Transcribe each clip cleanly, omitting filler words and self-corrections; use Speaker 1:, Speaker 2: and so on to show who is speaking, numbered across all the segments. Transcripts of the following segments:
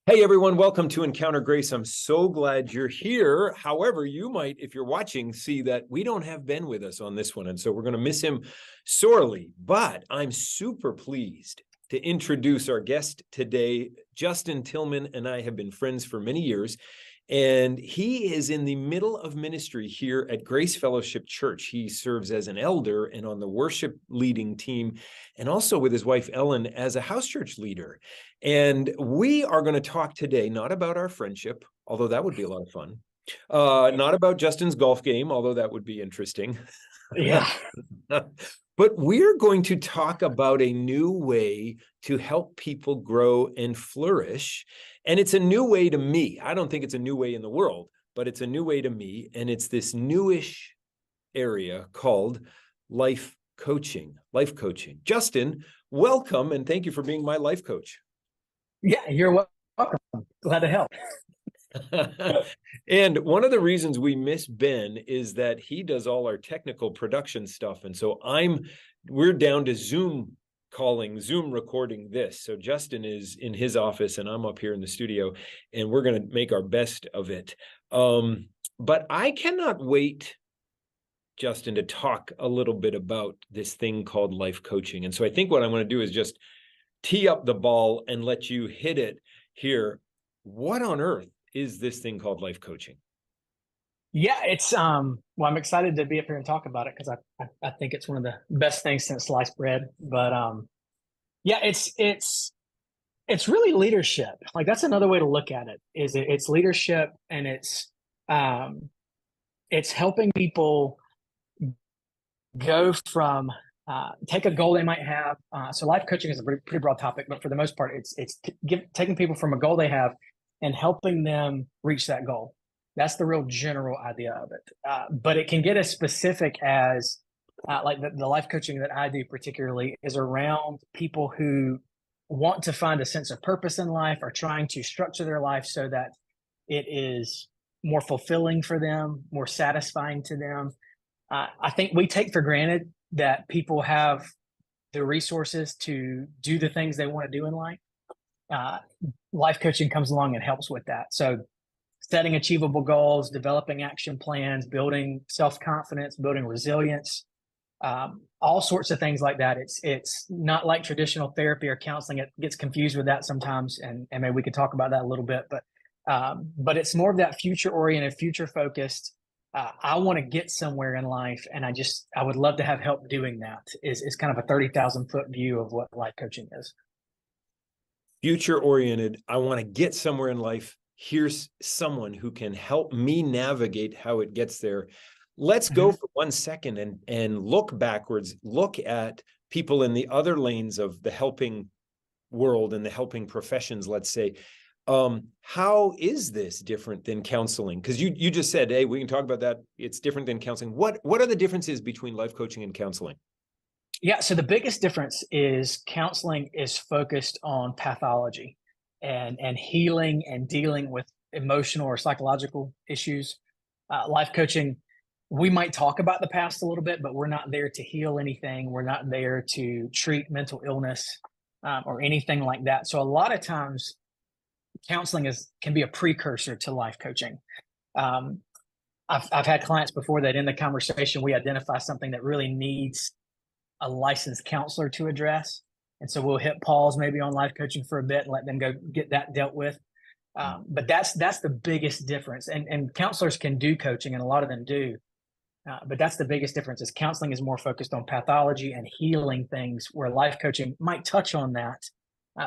Speaker 1: Hey everyone, welcome to Encounter Grace. I'm so glad you're here. However, you might, if you're watching, see that we don't have Ben with us on this one. And so we're going to miss him sorely. But I'm super pleased to introduce our guest today. Justin Tilghman and I have been friends for many years. And he is in the middle of ministry here at Grace Fellowship Church. He serves as an elder and on the worship leading team, and also with his wife Ellen as a house church leader. And we are going to talk today not about our friendship, although that would be a lot of fun, not about Justin's golf game, although that would be interesting.
Speaker 2: Yeah.
Speaker 1: But we're going to talk about a new way to help people grow and flourish. And it's a new way to me. I don't think it's a new way in the world, but it's a new way to me. And it's this newish area called life coaching. Life coaching. Justin, welcome, and thank you for being my life coach.
Speaker 2: Yeah, you're welcome. Glad to help.
Speaker 1: And one of the reasons we miss Ben is that he does all our technical production stuff. And so we're down to Zoom recording this. So Justin is in his office and I'm up here in the studio, and we're going to make our best of it. But I cannot wait, Justin, to talk a little bit about this thing called life coaching. And so I think what I'm going to do is just tee up the ball and let you hit it here. What on earth is this thing called life coaching?
Speaker 2: Yeah, it's well, I'm excited to be up here and talk about it because I think it's one of the best things since sliced bread. But yeah, it's really leadership. Like that's another way to look at it. It's leadership, and it's helping people go from take a goal they might have. So life coaching is a pretty broad topic, but for the most part, it's taking people from a goal they have and helping them reach that goal. That's the real general idea of it. But it can get as specific as like the life coaching that I do particularly is around people who want to find a sense of purpose in life, or trying to structure their life so that it is more fulfilling for them, more satisfying to them. I think we take for granted that people have the resources to do the things they want to do in life. Life coaching comes along and helps with that. So setting achievable goals, developing action plans, building self-confidence, building resilience, all sorts of things like that. It's not like traditional therapy or counseling. It gets confused with that sometimes, and maybe we could talk about that a little bit. But it's more of that future-oriented, future-focused. I want to get somewhere in life, and I would love to have help doing that. Is kind of a 30,000-foot view of what life coaching is.
Speaker 1: Future oriented. I want to get somewhere in life. Here's someone who can help me navigate how it gets there. Let's go for 1 second and look backwards, look at people in the other lanes of the helping world and the helping professions, let's say. How is this different than counseling? Because you just said, hey, we can talk about that. It's different than counseling. What are the differences between life coaching and counseling?
Speaker 2: Yeah, so the biggest difference is counseling is focused on pathology and healing and dealing with emotional or psychological issues. Life coaching, we might talk about the past a little bit, but we're not there to heal anything. We're not there to treat mental illness or anything like that. So a lot of times, counseling can be a precursor to life coaching. I've had clients before that in the conversation we identify something that really needs a licensed counselor to address, and so we'll hit pause maybe on life coaching for a bit and let them go get that dealt with. But that's the biggest difference. And counselors can do coaching, and a lot of them do. But that's the biggest difference. Is counseling is more focused on pathology and healing things, where life coaching might touch on that,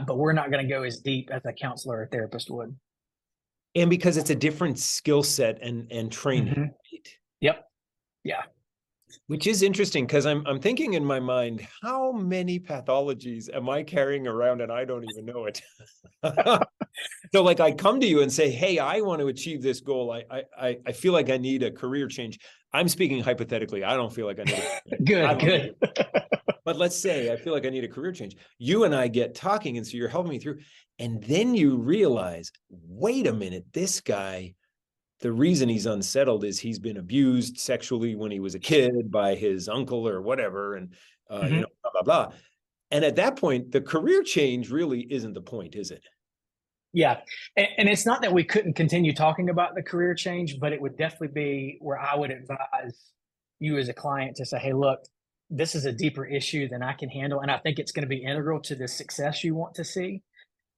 Speaker 2: but we're not going to go as deep as a counselor or therapist would.
Speaker 1: And because it's a different skill set and training. Right?
Speaker 2: Yep. Yeah.
Speaker 1: Which is interesting, because I'm thinking in my mind, how many pathologies am I carrying around and I don't even know it? So like I come to you and say, hey, I want to achieve this goal. I feel like I need a career change. I'm speaking hypothetically. I don't feel like I need it.
Speaker 2: Good.
Speaker 1: But let's say I feel like I need a career change. You and I get talking, and so you're helping me through. And then you realize, wait a minute, this guy, the reason he's unsettled is he's been abused sexually when he was a kid by his uncle or whatever, and blah, blah, blah. And at that point, the career change really isn't the point, is it?
Speaker 2: Yeah. And it's not that we couldn't continue talking about the career change, but it would definitely be where I would advise you as a client to say, hey, look, this is a deeper issue than I can handle. And I think it's going to be integral to the success you want to see.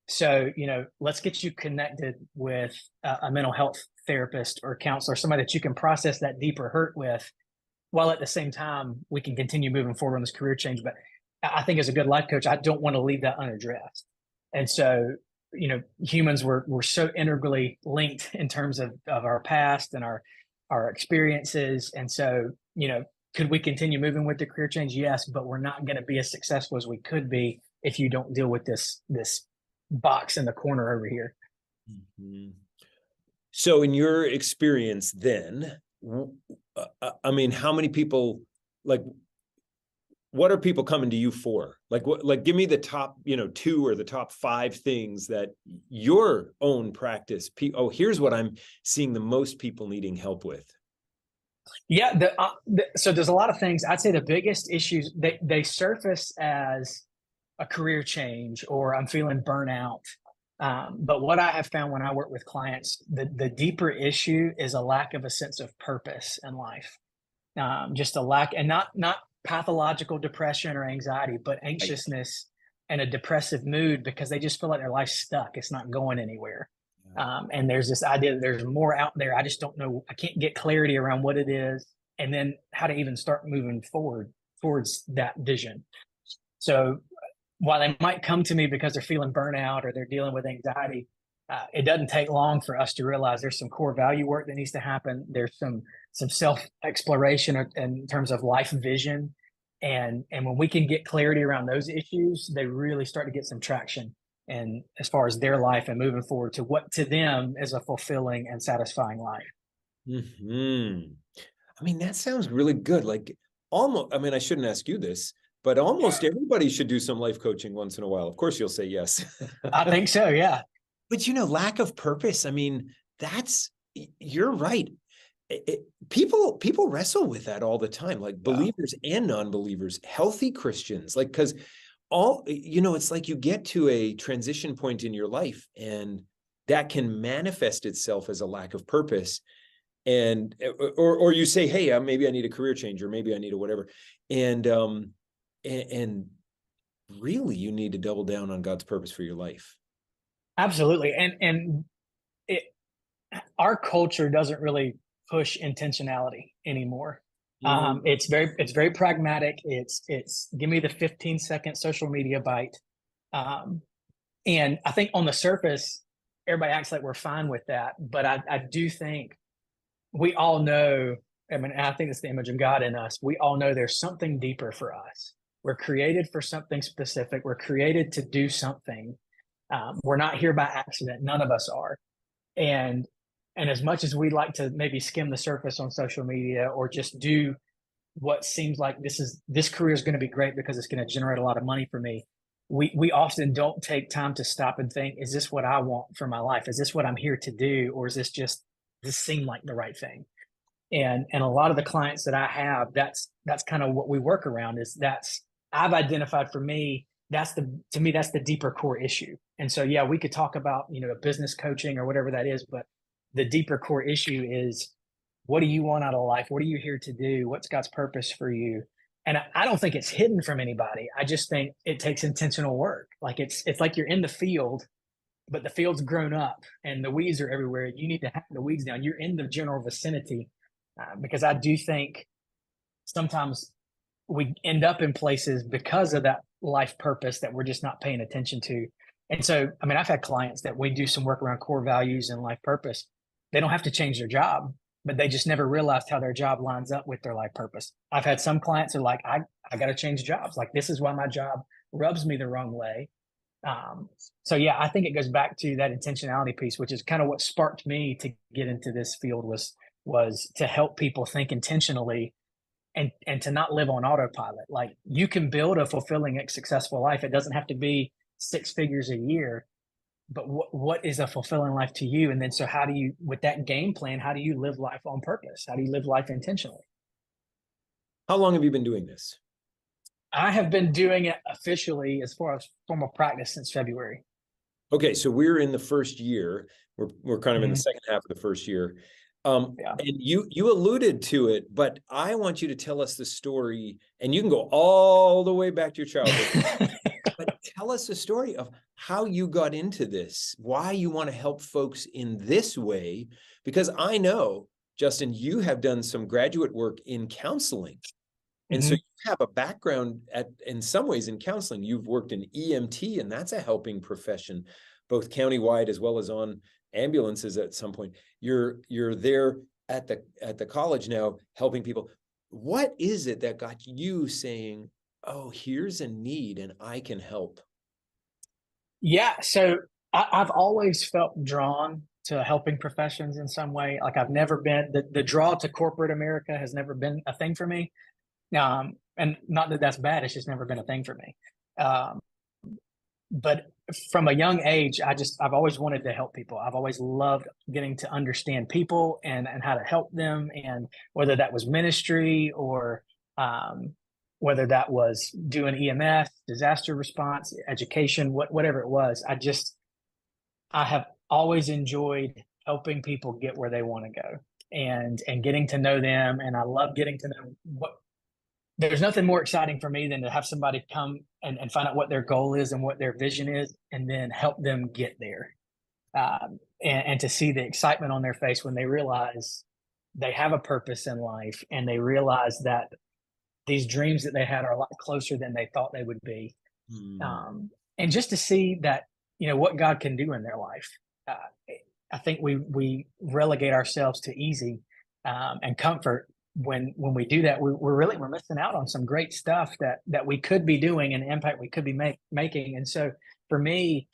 Speaker 2: So, let's get you connected with a mental health therapist or counselor, somebody that you can process that deeper hurt with, while at the same time we can continue moving forward on this career change. But I think as a good life coach, I don't want to leave that unaddressed. And so, humans were so integrally linked in terms of our past and our experiences. And so, could we continue moving with the career change? Yes, but we're not going to be as successful as we could be if you don't deal with this box in the corner over here.
Speaker 1: Mm-hmm. So in your experience then, I mean, how many people, like, what are people coming to you for? Like, give me the top, 2 or the top 5 things that your own practice. Oh, here's what I'm seeing the most people needing help with.
Speaker 2: Yeah. So there's a lot of things. I'd say the biggest issues, they surface as a career change or I'm feeling burnout. But what I have found when I work with clients, the deeper issue is a lack of a sense of purpose in life. Just a lack, and not pathological depression or anxiety, but anxiousness and a depressive mood because they just feel like their life's stuck. It's not going anywhere. And there's this idea that there's more out there. I just don't know. I can't get clarity around what it is and then how to even start moving forward towards that vision. So while they might come to me because they're feeling burnout or they're dealing with anxiety, it doesn't take long for us to realize there's some core value work that needs to happen. There's some self-exploration in terms of life vision. And when we can get clarity around those issues, they really start to get some traction. And as far as their life and moving forward to what to them is a fulfilling and satisfying life.
Speaker 1: Mm-hmm. I mean, that sounds really good. Like almost, I mean, I shouldn't ask you this, but almost everybody should do some life coaching once in a while. Of course, you'll say yes.
Speaker 2: I think so. Yeah.
Speaker 1: But, lack of purpose. I mean, you're right. People wrestle with that all the time, like believers and non-believers, healthy Christians, like, because it's like you get to a transition point in your life and that can manifest itself as a lack of purpose. And, or you say, hey, maybe I need a career change, or maybe I need a whatever. And really you need to double down on God's purpose for your life.
Speaker 2: Absolutely. And our culture doesn't really push intentionality anymore. It's very pragmatic. It's give me the 15-second social media bite. And I think on the surface, everybody acts like we're fine with that. But I do think we all know, I mean, I think it's the image of God in us. We all know there's something deeper for us. We're created for something specific. We're created to do something. We're not here by accident. None of us are. And as much as we'd like to maybe skim the surface on social media or just do what seems like this career is going to be great because it's going to generate a lot of money for me, we often don't take time to stop and think, is this what I want for my life? Is this what I'm here to do? Or is this seem like the right thing? And a lot of the clients that I have, that's kind of what we work around. I've identified for me, to me, that's the deeper core issue. And so, yeah, we could talk about, business coaching or whatever that is, but the deeper core issue is, what do you want out of life? What are you here to do? What's God's purpose for you? And I don't think it's hidden from anybody. I just think it takes intentional work. Like it's like you're in the field, but the field's grown up and the weeds are everywhere. You need to hack the weeds down. You're in the general vicinity, because I do think sometimes we end up in places because of that life purpose that we're just not paying attention to. And so, I mean, I've had clients that we do some work around core values and life purpose. They don't have to change their job, but they just never realized how their job lines up with their life purpose. I've had some clients who are like, I got to change jobs. Like, this is why my job rubs me the wrong way. So yeah, I think it goes back to that intentionality piece, which is kind of what sparked me to get into this field was to help people think intentionally and to not live on autopilot. Like, you can build a fulfilling and successful life. It doesn't have to be 6 figures a year, but what is a fulfilling life to you? And then, so how do you, with that game plan, how do you live life on purpose? How do you live life intentionally?
Speaker 1: How long have you been doing this?
Speaker 2: I have been doing it officially as far as formal practice since February.
Speaker 1: Okay, so we're in the first year. We're kind of in the
Speaker 2: Mhm.
Speaker 1: second half of the first year.
Speaker 2: Yeah.
Speaker 1: And you alluded to it, but I want you to tell us the story, and you can go all the way back to your childhood, but tell us the story of how you got into this, why you want to help folks in this way, because I know, Justin, you have done some graduate work in counseling. And so
Speaker 2: Mhm.
Speaker 1: you have a background in some ways in counseling. You've worked in EMT, and that's a helping profession, both countywide as well as on ambulances at some point. You're there at the college now helping people. What is it that got you saying, "Oh, here's a need and I can help"?
Speaker 2: Yeah. So I've always felt drawn to helping professions in some way. Like I've never been the draw to corporate America has never been a thing for me. And not that that's bad. It's just never been a thing for me. Um, but from a young age, I've always wanted to help people. I've always loved getting to understand people and how to help them, and whether that was ministry or um, whether that was doing EMS, disaster response, education, whatever it was. I have always enjoyed helping people get where they want to go and getting to know them, and I love getting to know what there's nothing more exciting for me than to have somebody come and find out what their goal is and what their vision is, and then help them get there. And to see the excitement on their face when they realize they have a purpose in life and they realize that these dreams that they had are a lot closer than they thought they would be.
Speaker 1: Hmm.
Speaker 2: And just to see that, what God can do in their life. Uh, I think we relegate ourselves to easy and comfort when we do that. We're missing out on some great stuff that we could be doing and the impact we could be making. And so for me,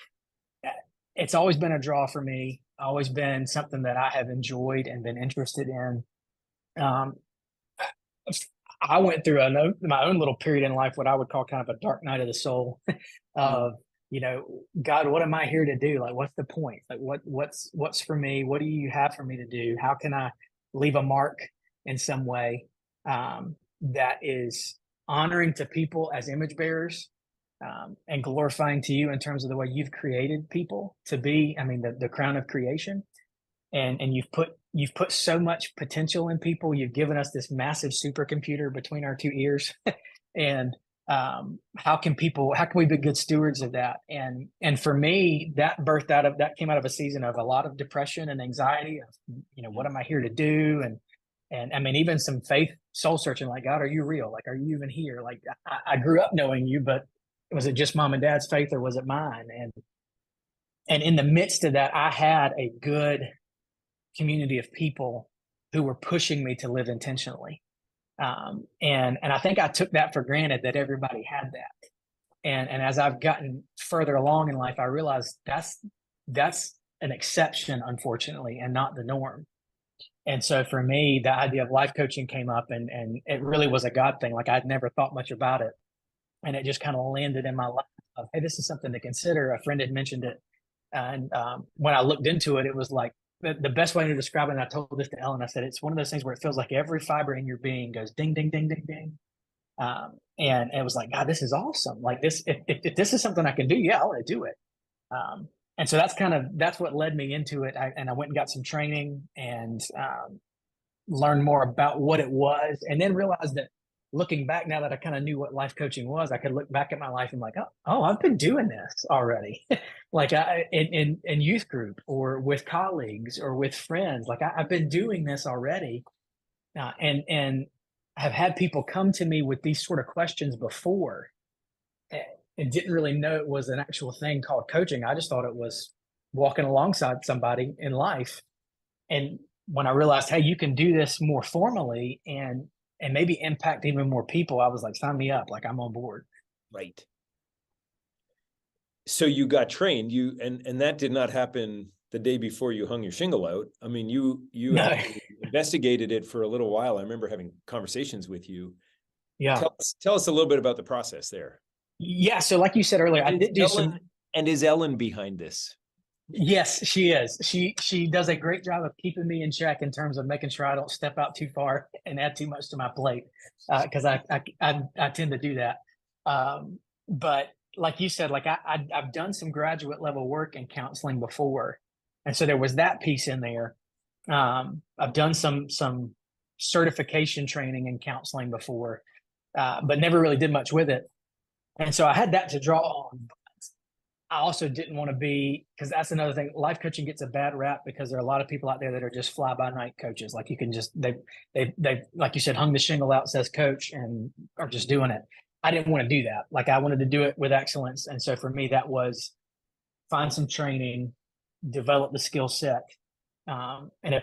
Speaker 2: it's always been a draw for me. Always been something that I have enjoyed and been interested in. Um, I went through my own little period in life, what I would call kind of a dark night of the soul.
Speaker 1: Hmm.
Speaker 2: Of God, what am I here to do? Like, what's the point? Like, what's for me? What do you have for me to do? How can I leave a mark in some way that is honoring to people as image bearers and glorifying to you in terms of the way you've created people to be? I mean, the crown of creation, and you've put so much potential in people. You've given us this massive supercomputer between our two ears, and how can we be good stewards of that? And for me, that came out of a season of a lot of depression and anxiety of, what am I here to do? And I mean, even some faith, soul searching, like, God, are you real? Like, are you even here? Like, I grew up knowing you, but was it just mom and dad's faith or was it mine? And in the midst of that, I had a good community of people who were pushing me to live intentionally. And I think I took that for granted that everybody had that. And as I've gotten further along in life, I realized that's an exception, unfortunately, and not the norm. And so for me, the idea of life coaching came up, and it really was a God thing. Like I'd never thought much about it, and it just kind of landed in my life. Of, hey, this is something to consider. A friend had mentioned it, and when I looked into it, it was like the best way to describe it. And I told this to Ellen. I said it's one of those things where it feels like every fiber in your being goes ding, ding, ding, ding, ding. And it was like, God, this is awesome. Like this, if this is something I can do, yeah, I want to do it. And so that's what led me into it. And I went and got some training and learned more about what it was, and then realized that looking back, now that I kind of knew what life coaching was, I could look back at my life and like, oh, I've been doing this already. Like in youth group or with colleagues or with friends, like I've been doing this already. And have had people come to me with these sort of questions before and didn't really know it was an actual thing called coaching. I just thought it was walking alongside somebody in life. And when I realized, hey, you can do this more formally and maybe impact even more people, I was like, sign me up. Like I'm on board.
Speaker 1: Right. So you got trained, and that did not happen the day before you hung your shingle out. I mean, you
Speaker 2: No.
Speaker 1: actually investigated it for a little while. I remember having conversations with you.
Speaker 2: Yeah.
Speaker 1: Tell us a little bit about the process there.
Speaker 2: Yeah. So like you said earlier, I did do some.
Speaker 1: And is Ellen behind this?
Speaker 2: Yes, she is. She does a great job of keeping me in check in terms of making sure I don't step out too far and add too much to my plate because I tend to do that. But like you said, like I've done some graduate level work in counseling before. And so there was that piece in there. I've done some certification training in counseling before, but never really did much with it. And so I had that to draw on. I also didn't want to be, because that's another thing. Life coaching gets a bad rap because there are a lot of people out there that are just fly by night coaches. Like you can just, they like you said, hung the shingle out, says coach, and are just doing it. I didn't want to do that. Like I wanted to do it with excellence. And so for me, that was find some training, develop the skill set. And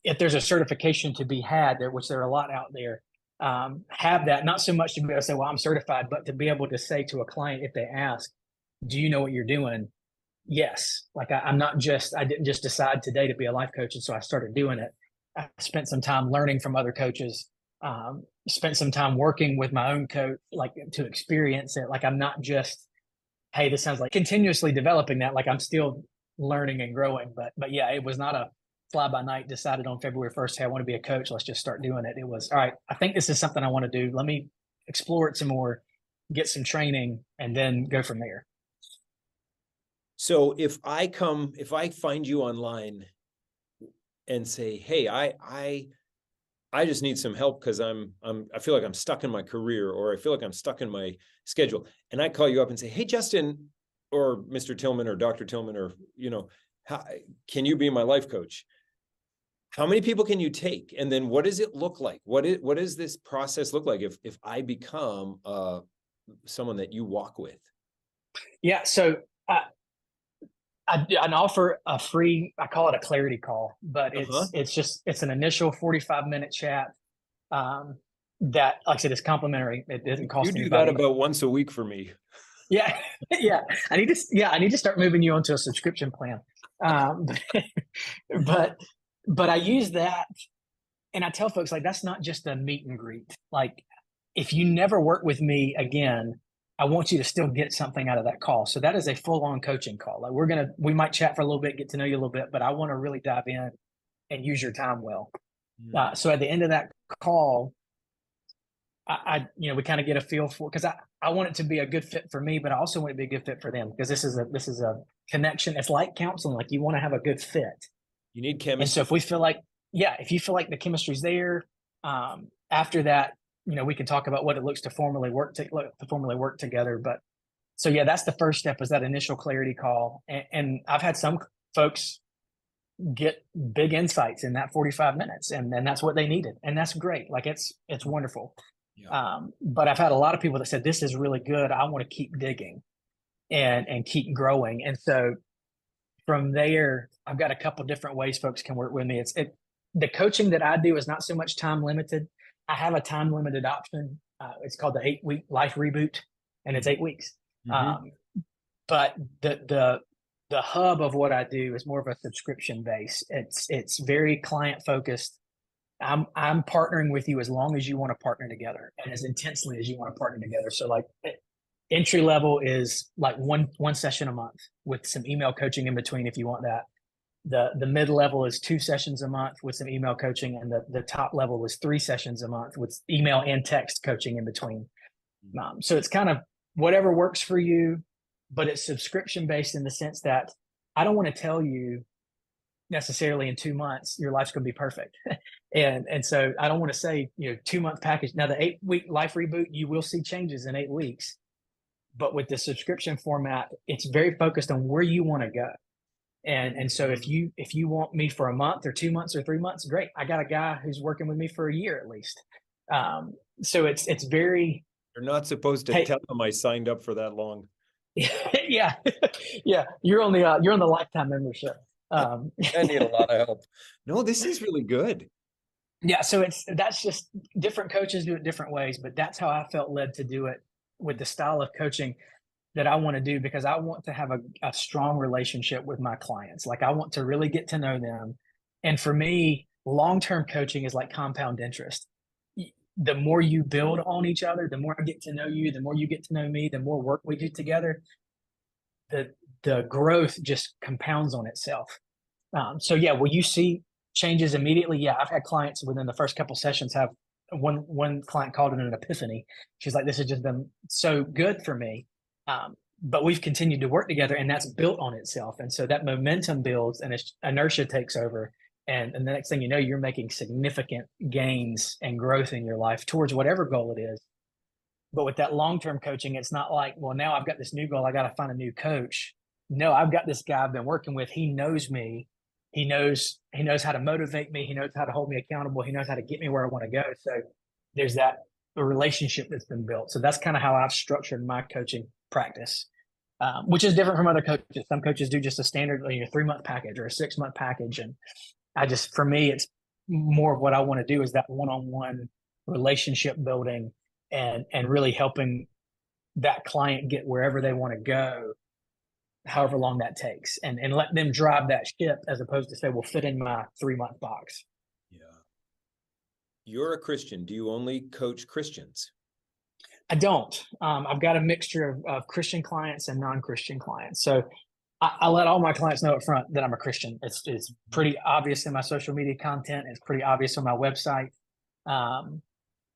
Speaker 2: if there's a certification to be had there, which there are a lot out there, have that, not so much to be able to say, well, I'm certified, but to be able to say to a client, if they ask, do you know what you're doing? Yes. Like I didn't just decide today to be a life coach. And so I started doing it. I spent some time learning from other coaches, spent some time working with my own coach, like to experience it. Like I'm not just, hey, this sounds like continuously developing that. Like I'm still learning and growing, but yeah, it was not a fly by night, decided on February 1st, hey, I want to be a coach. Let's just start doing it. It was, all right, I think this is something I want to do. Let me explore it some more, get some training, and then go from there.
Speaker 1: So if I find you online and say, hey, I just need some help because I feel like I'm stuck in my career, or I feel like I'm stuck in my schedule, and I call you up and say, hey, Justin, or Mr. Tilghman, or Dr. Tilghman, or, can you be my life coach? How many people can you take? And then what does it look like? What does this process look like if I become someone that you walk with?
Speaker 2: Yeah. So I offer a free, I call it a clarity call, but it's an initial 45-minute chat that, like I said, is complimentary. It doesn't cost
Speaker 1: you do
Speaker 2: anybody.
Speaker 1: That about once a week for me.
Speaker 2: Yeah. Yeah. I need to start moving you onto a subscription plan. But I use that, and I tell folks, like, that's not just a meet and greet. Like, if you never work with me again, I want you to still get something out of that call. So that is a full-on coaching call. Like we might chat for a little bit, get to know you a little bit, but I want to really dive in and use your time well. So at the end of that call, we kind of get a feel for, because I want it to be a good fit for me, but I also want it to be a good fit for them, because this is a connection. It's like counseling. Like you want to have a good fit.
Speaker 1: You need chemistry.
Speaker 2: And so if you feel like the chemistry's there, after that, we can talk about what it looks to formally work together. But so, yeah, that's the first step, is that initial clarity call. And I've had some folks get big insights in that 45 minutes, and that's what they needed. And that's great. Like it's wonderful. Yeah. But I've had a lot of people that said, this is really good. I want to keep digging and keep growing. And so from there, I've got a couple different ways folks can work with me. The coaching that I do is not so much time limited. I have a time limited option. It's called the 8-week life reboot, and it's 8 weeks. Mm-hmm. But the hub of what I do is more of a subscription base. It's very client focused. I'm partnering with you as long as you want to partner together, and as intensely as you want to partner together. So like entry level is like one session a month with some email coaching in between if you want that. The mid level is 2 sessions a month with some email coaching, and the top level was 3 sessions a month with email and text coaching in between. So it's kind of whatever works for you, but it's subscription based in the sense that I don't want to tell you necessarily in 2 months your life's going to be perfect. and so I don't want to say 2-month package. Now the 8-week life reboot, you will see changes in 8 weeks, but with the subscription format, it's very focused on where you want to go. And so if you want me for a month or 2 months or 3 months, great. I got a guy who's working with me for a year at least. So it's very.
Speaker 1: You're not supposed to tell them I signed up for that long.
Speaker 2: Yeah, yeah. You're on the lifetime membership.
Speaker 1: I need a lot of help. No, this is really good.
Speaker 2: Yeah. So that's just different coaches do it different ways, but that's how I felt led to do it with the style of coaching that I want to do, because I want to have a strong relationship with my clients. Like I want to really get to know them. And for me, long-term coaching is like compound interest. The more you build on each other, the more I get to know you, the more you get to know me, the more work we do together, the growth just compounds on itself. So yeah, will you see changes immediately? Yeah, I've had clients within the first couple sessions have one client called it an epiphany. She's like, this has just been so good for me. But we've continued to work together, and that's built on itself. And so that momentum builds and inertia takes over. And the next thing you know, you're making significant gains and growth in your life towards whatever goal it is. But with that long-term coaching, it's not like, well, now I've got this new goal, I got to find a new coach. No, I've got this guy I've been working with. He knows me. He knows how to motivate me. He knows how to hold me accountable. He knows how to get me where I want to go. So there's that relationship that's been built. So that's kind of how I've structured my coaching practice, which is different from other coaches. Some coaches do just a standard 3-month package or a 6-month package. And for me, it's more of what I want to do is that one-on-one relationship building and really helping that client get wherever they want to go, however long that takes, and let them drive that ship as opposed to say, well, fit in my 3-month box.
Speaker 1: Yeah. You're a Christian. Do you only coach Christians?
Speaker 2: I don't. I've got a mixture of Christian clients and non-Christian clients. So I let all my clients know up front that I'm a Christian. It's pretty obvious in my social media content. It's pretty obvious on my website.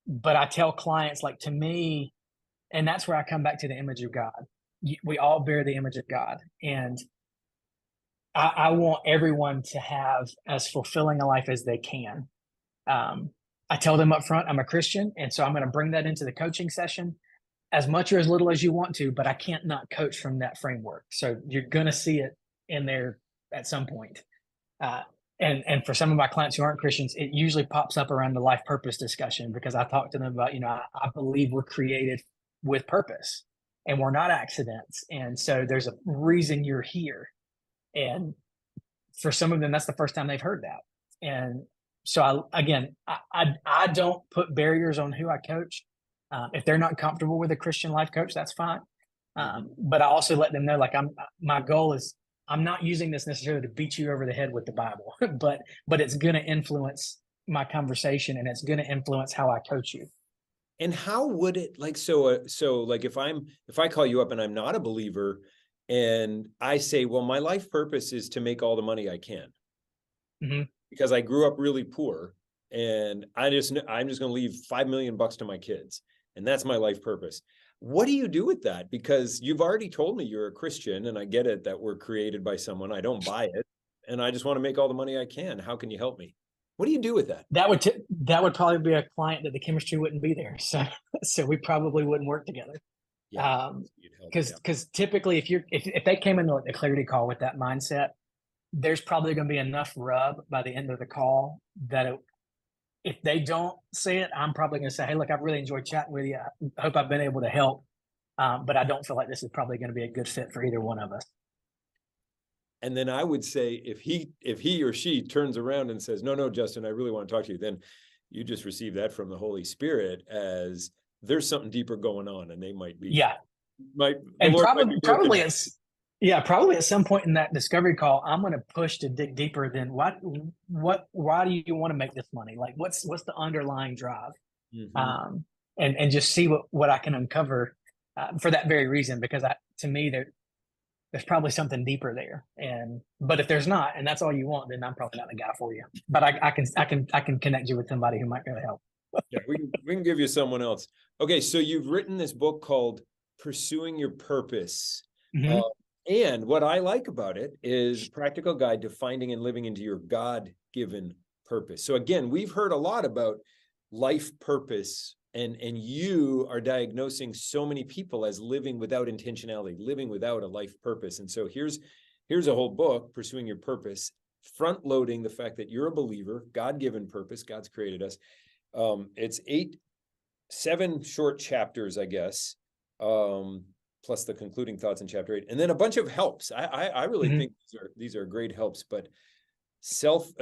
Speaker 2: But I tell clients, like, to me, and that's where I come back to the image of God. We all bear the image of God. And I want everyone to have as fulfilling a life as they can. I tell them up front, I'm a Christian. And so I'm going to bring that into the coaching session as much or as little as you want to, but I can't not coach from that framework. So you're going to see it in there at some point. And for some of my clients who aren't Christians, it usually pops up around the life purpose discussion, because I talk to them about, I believe we're created with purpose and we're not accidents. And so there's a reason you're here. And for some of them, that's the first time they've heard that. And so I don't put barriers on who I coach. If they're not comfortable with a Christian life coach, that's fine. But I also let them know, like, my goal is, I'm not using this necessarily to beat you over the head with the Bible, but it's going to influence my conversation, and it's going to influence how I coach you.
Speaker 1: And how would it, like, so like, if I call you up and I'm not a believer and I say, well, my life purpose is to make all the money I can, because I grew up really poor and I'm just going to leave $5 million to my kids, and that's my life purpose. What do you do with that? Because you've already told me you're a Christian, and I get it that we're created by someone. I don't buy it, and I just want to make all the money I can. How can you help me? What do you do with that?
Speaker 2: That would probably be a client that the chemistry wouldn't be there. So we probably wouldn't work together.
Speaker 1: Yeah,
Speaker 2: because typically if they came into a clarity call with that mindset, there's probably going to be enough rub by the end of the call that if they don't say it, I'm probably going to say, hey, look, I've really enjoyed chatting with you. I hope I've been able to help. But I don't feel like this is probably going to be a good fit for either one of us.
Speaker 1: And then I would say, if he or she turns around and says, no, Justin, I really want to talk to you, then you just receive that from the Holy Spirit as there's something deeper going on, and they might be.
Speaker 2: Yeah. Probably at some point in that discovery call, I'm going to push to dig deeper than why do you want to make this money? Like, what's the underlying drive? And just see what I can uncover for that very reason, because to me, there's probably something deeper there. But if there's not, and that's all you want, then I'm probably not the guy for you. But I can connect you with somebody who might really help.
Speaker 1: Yeah, we can give you someone else. Okay, so you've written this book called Pursuing Your Purpose. And what I like about it is a practical guide to finding and living into your God-given purpose. So again, we've heard a lot about life purpose, and you are diagnosing so many people as living without intentionality, living without a life purpose. And so here's a whole book, Pursuing Your Purpose, front-loading the fact that you're a believer, God-given purpose, God's created us. It's 7 short chapters, I guess, plus the concluding thoughts in chapter 8, and then a bunch of helps. I really think these are great helps, but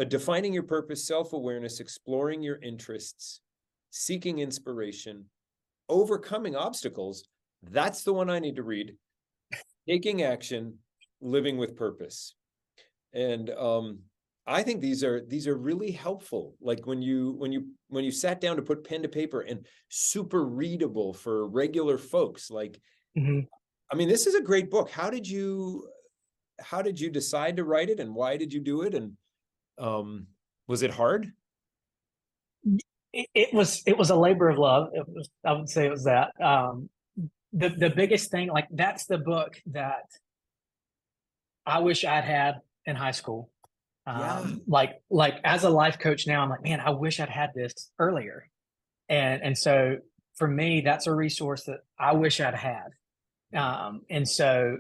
Speaker 1: defining your purpose, self-awareness, exploring your interests, seeking inspiration, overcoming obstacles. That's the one I need to read. Taking action, living with purpose. And I think these are really helpful. Like when you sat down to put pen to paper, and super readable for regular folks. Like, I mean, this is a great book. How did you decide to write it, and why did you do it? And was it hard?
Speaker 2: It was a labor of love. I would say it was that. the biggest thing, like that's the book that I wish I'd had in high school.
Speaker 1: Yeah.
Speaker 2: Like as a life coach now, I'm like, man, I wish I'd had this earlier. And so for me, that's a resource that I wish I'd had. And so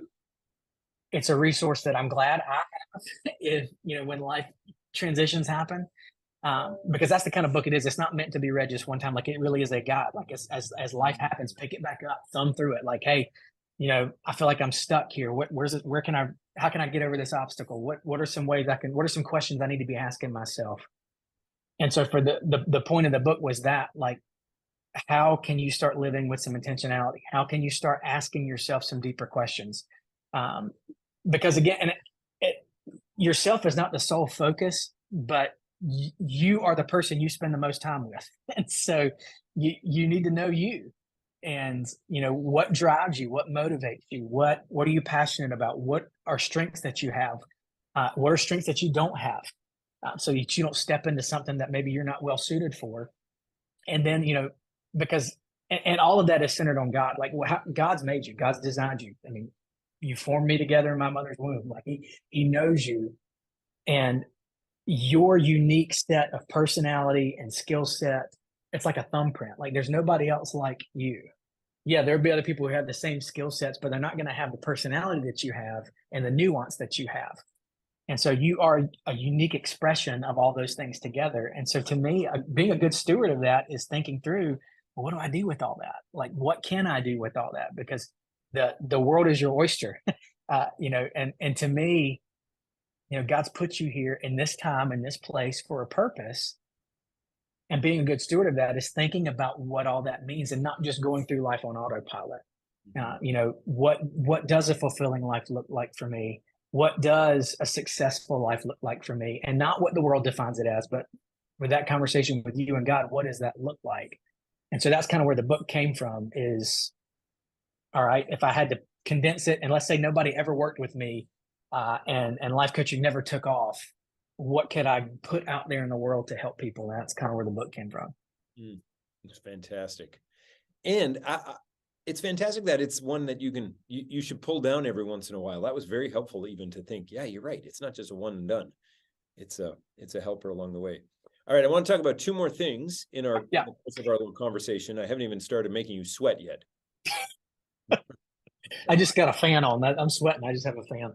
Speaker 2: it's a resource that I'm glad I have if, when life transitions happen. Because that's the kind of book it is. It's not meant to be read just one time. Like it really is a guide. Like as life happens, pick it back up, thumb through it. Like, hey, I feel like I'm stuck here. Where's it? How can I get over this obstacle? What are some ways what are some questions I need to be asking myself? And so for the point of the book was that, like, how can you start living with some intentionality? How can you start asking yourself some deeper questions? Because again, yourself is not the sole focus, but you are the person you spend the most time with. And so you need to know you and, what drives you, what motivates you, what are you passionate about? What are strengths that you have? What are strengths that you don't have? So that you don't step into something that maybe you're not well suited for. And then, because, and all of that is centered on God. Like God's made you, God's designed you. I mean, you formed me together in my mother's womb. Like he knows you, and your unique set of personality and skill set, it's like a thumbprint. Like there's nobody else like you. Yeah, there'll be other people who have the same skill sets, but they're not going to have the personality that you have and the nuance that you have. And so you are a unique expression of all those things together. And so to me, being a good steward of that is thinking through, well, what do I do with all that? Like, what can I do with all that? Because the world is your oyster, and to me, God's put you here in this time, in this place for a purpose. And being a good steward of that is thinking about what all that means and not just going through life on autopilot. What does a fulfilling life look like for me? What does a successful life look like for me? And not what the world defines it as, but with that conversation with you and God, what does that look like? And so that's kind of where the book came from is, all right, if I had to condense it, and let's say nobody ever worked with me, and life coaching never took off, what could I put out there in the world to help people? And that's kind of where the book came from.
Speaker 1: It's fantastic. And it's fantastic that it's one that you should pull down every once in a while. That was very helpful even to think, yeah, you're right. It's not just a one and done. It's a helper along the way. All right. I want to talk about two more things in our little conversation. I haven't even started making you sweat yet.
Speaker 2: I just got a fan on that. I'm sweating. I just have a fan.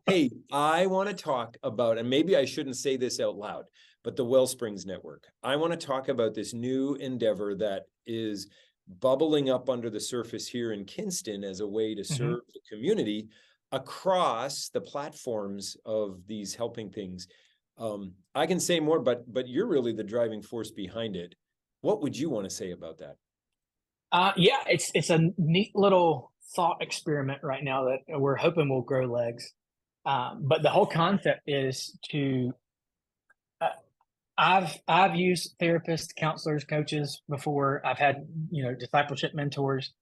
Speaker 1: Hey, I want to talk about, and maybe I shouldn't say this out loud, but the Wellsprings Network. I want to talk about this new endeavor that is bubbling up under the surface here in Kinston as a way to serve the community across the platforms of these helping things. I can say more, but you're really the driving force behind it. What would you want to say about that?
Speaker 2: Yeah, it's a neat little thought experiment right now that we're hoping will grow legs. But the whole concept is to, I've used therapists, counselors, coaches before. I've had, discipleship mentors.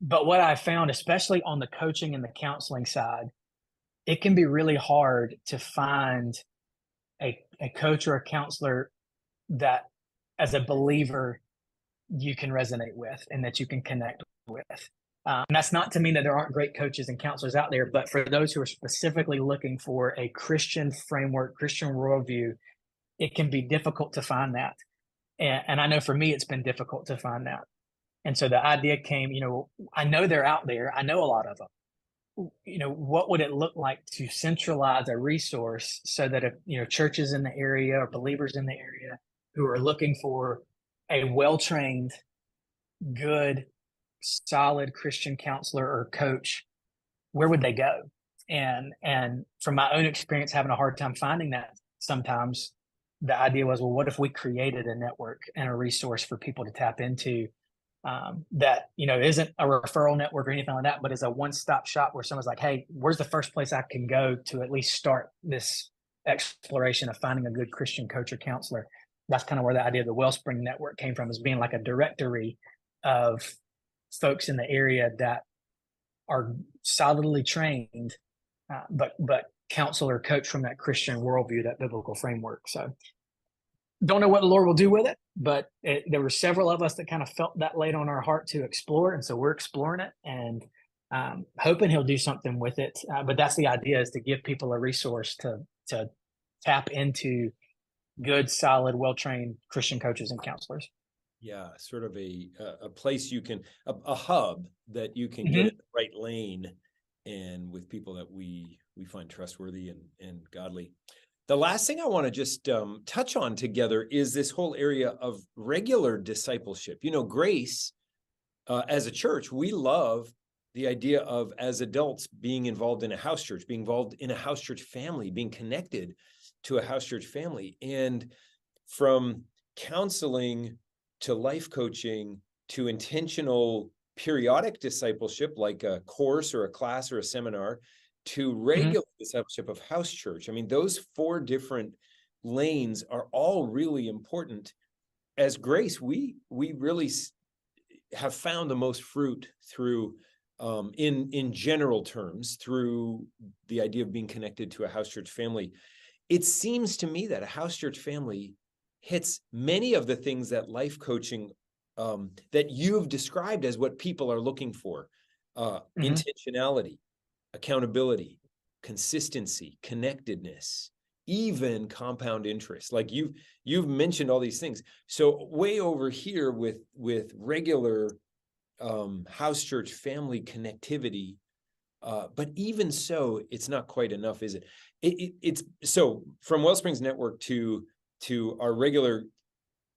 Speaker 2: But what I found, especially on the coaching and the counseling side, it can be really hard to find a coach or a counselor that, as a believer, you can resonate with and that you can connect with. And that's not to mean that there aren't great coaches and counselors out there, but for those who are specifically looking for a Christian framework, Christian worldview, it can be difficult to find that. And I know for me, it's been difficult to find that. And so the idea came, I know they're out there. I know a lot of them. What would it look like to centralize a resource so that if, churches in the area or believers in the area who are looking for a well-trained, good, solid Christian counselor or coach, where would they go? And from my own experience, having a hard time finding that sometimes, the idea was, well, what if we created a network and a resource for people to tap into that, isn't a referral network or anything like that, but is a one-stop shop where someone's like, hey, where's the first place I can go to at least start this exploration of finding a good Christian coach or counselor? That's kind of where the idea of the Wellspring Network came from, as being like a directory of folks in the area that are solidly trained, but counsel or coach from that Christian worldview, that biblical framework. So don't know what the Lord will do with it, but there were several of us that kind of felt that laid on our heart to explore. And so we're exploring it and hoping he'll do something with it. But that's the idea, is to give people a resource to tap into good, solid, well-trained Christian coaches and counselors.
Speaker 1: Yeah, sort of a place you can, a hub that you can get in the right lane, and with people that we find trustworthy and godly. The last thing I want to just touch on together is this whole area of regular discipleship. You know, Grace, as a church, we love the idea of, as adults, being involved in a house church, being involved in a house church family, being connected to a house church family. And from counseling to life coaching to intentional periodic discipleship, like a course or a class or a seminar, to regular discipleship of house church. I mean, those 4 different lanes are all really important. As Grace, we really have found the most fruit through, in general terms, through the idea of being connected to a house church family. It seems to me that a house church family hits many of the things that life coaching, that you've described as what people are looking for: intentionality, accountability, consistency, connectedness, even compound interest. Like you've mentioned all these things. So way over here with regular house church family connectivity, but even so, it's not quite enough, is it? It's so, from Wellsprings Network to our regular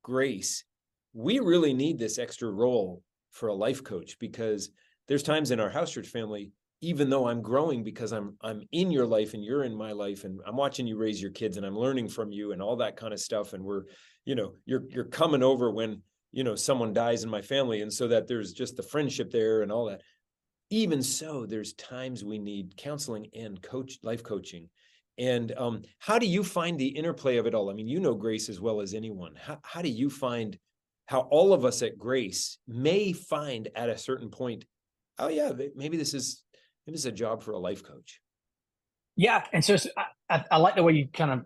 Speaker 1: Grace, we really need this extra role for a life coach, because there's times in our house church family, even though I'm growing because I'm in your life and you're in my life, and I'm watching you raise your kids and I'm learning from you and all that kind of stuff. And we're, you're coming over when, someone dies in my family. And so that there's just the friendship there and all that. Even so, there's times we need counseling and life coaching. And how do you find the interplay of it all? I mean, you know Grace as well as anyone. How do you find how all of us at Grace may find at a certain point, oh yeah, maybe this is a job for a life coach?
Speaker 2: Yeah. And so I like the way you kind of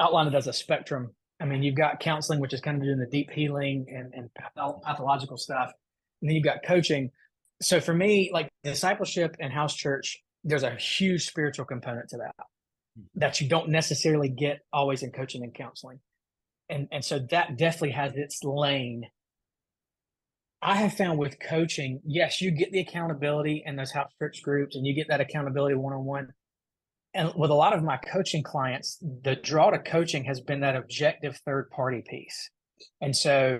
Speaker 2: outlined it as a spectrum. I mean, you've got counseling, which is kind of doing the deep healing and pathological stuff. And then you've got coaching. So for me, like discipleship and house church, there's a huge spiritual component to that you don't necessarily get always in coaching and counseling. And so that definitely has its lane. I have found with coaching, yes, you get the accountability in those house church groups, and you get that accountability one-on-one. And with a lot of my coaching clients, the draw to coaching has been that objective third party piece. And so,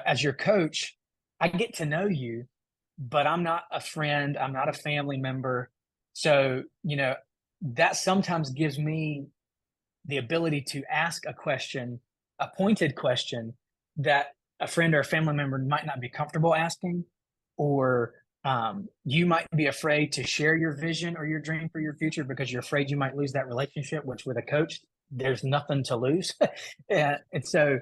Speaker 2: as your coach, I get to know you, but I'm not a friend. I'm not a family member. So, that sometimes gives me the ability to ask a pointed question that a friend or a family member might not be comfortable asking, or you might be afraid to share your vision or your dream for your future because you're afraid you might lose that relationship, which with a coach, there's nothing to lose. and so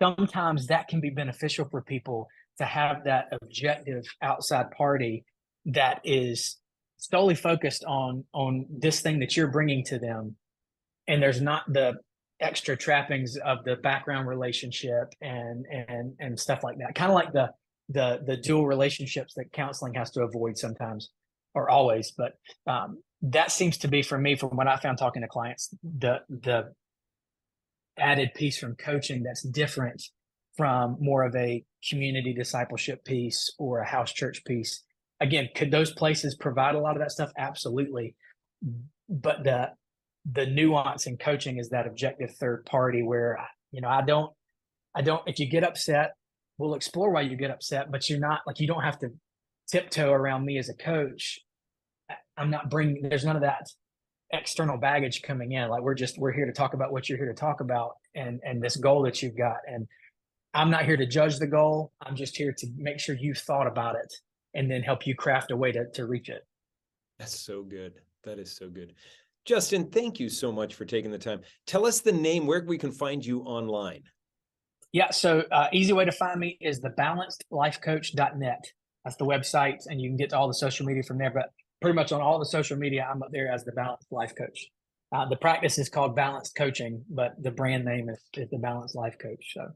Speaker 2: sometimes that can be beneficial for people to have that objective outside party that is solely focused on this thing that you're bringing to them. And there's not the extra trappings of the background relationship and stuff like that. Kind of like the dual relationships that counseling has to avoid sometimes, or always. But that seems to be, for me, from what I found talking to clients, the added piece from coaching that's different from more of a community discipleship piece or a house church piece. Again, could those places provide a lot of that stuff? Absolutely. But the nuance in coaching is that objective third party where, I don't, if you get upset, we'll explore why you get upset, but you're not like, you don't have to tiptoe around me as a coach. There's none of that external baggage coming in. Like we're here to talk about what you're here to talk about and this goal that you've got. And I'm not here to judge the goal. I'm just here to make sure you've thought about it and then help you craft a way to reach it.
Speaker 1: That's so good. That is so good. Justin, thank you so much for taking the time. Tell us the name, where we can find you online.
Speaker 2: Yeah, so easy way to find me is thebalancedlifecoach.net. That's the website, and you can get to all the social media from there. But pretty much on all the social media, I'm up there as the Balanced Life Coach. The practice is called Balanced Coaching, but the brand name is the Balanced Life Coach. So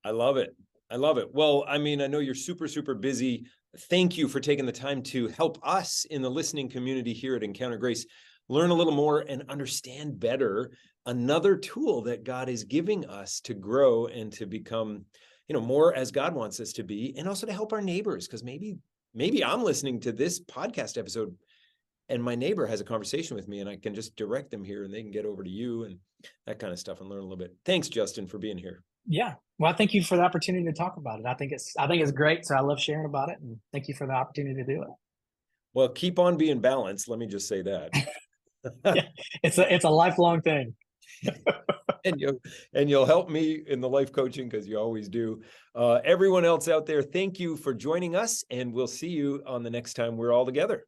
Speaker 1: I love it. I love it. Well, I mean, I know you're super, super busy. Thank you for taking the time to help us in the listening community here at Encounter Grace learn a little more and understand better another tool that God is giving us to grow and to become, more as God wants us to be, and also to help our neighbors. Because maybe I'm listening to this podcast episode and my neighbor has a conversation with me, and I can just direct them here and they can get over to you and that kind of stuff and learn a little bit. Thanks, Justin, for being here.
Speaker 2: yeah, well, thank you for the opportunity to talk about it. I think it's great. So I love sharing about it, and thank you for the opportunity to do it.
Speaker 1: Well, keep on being balanced. Let me just say that.
Speaker 2: Yeah, it's a lifelong thing.
Speaker 1: and you'll help me in the life coaching, because you always do. Everyone else out there, thank you for joining us, and we'll see you on the next time we're all together.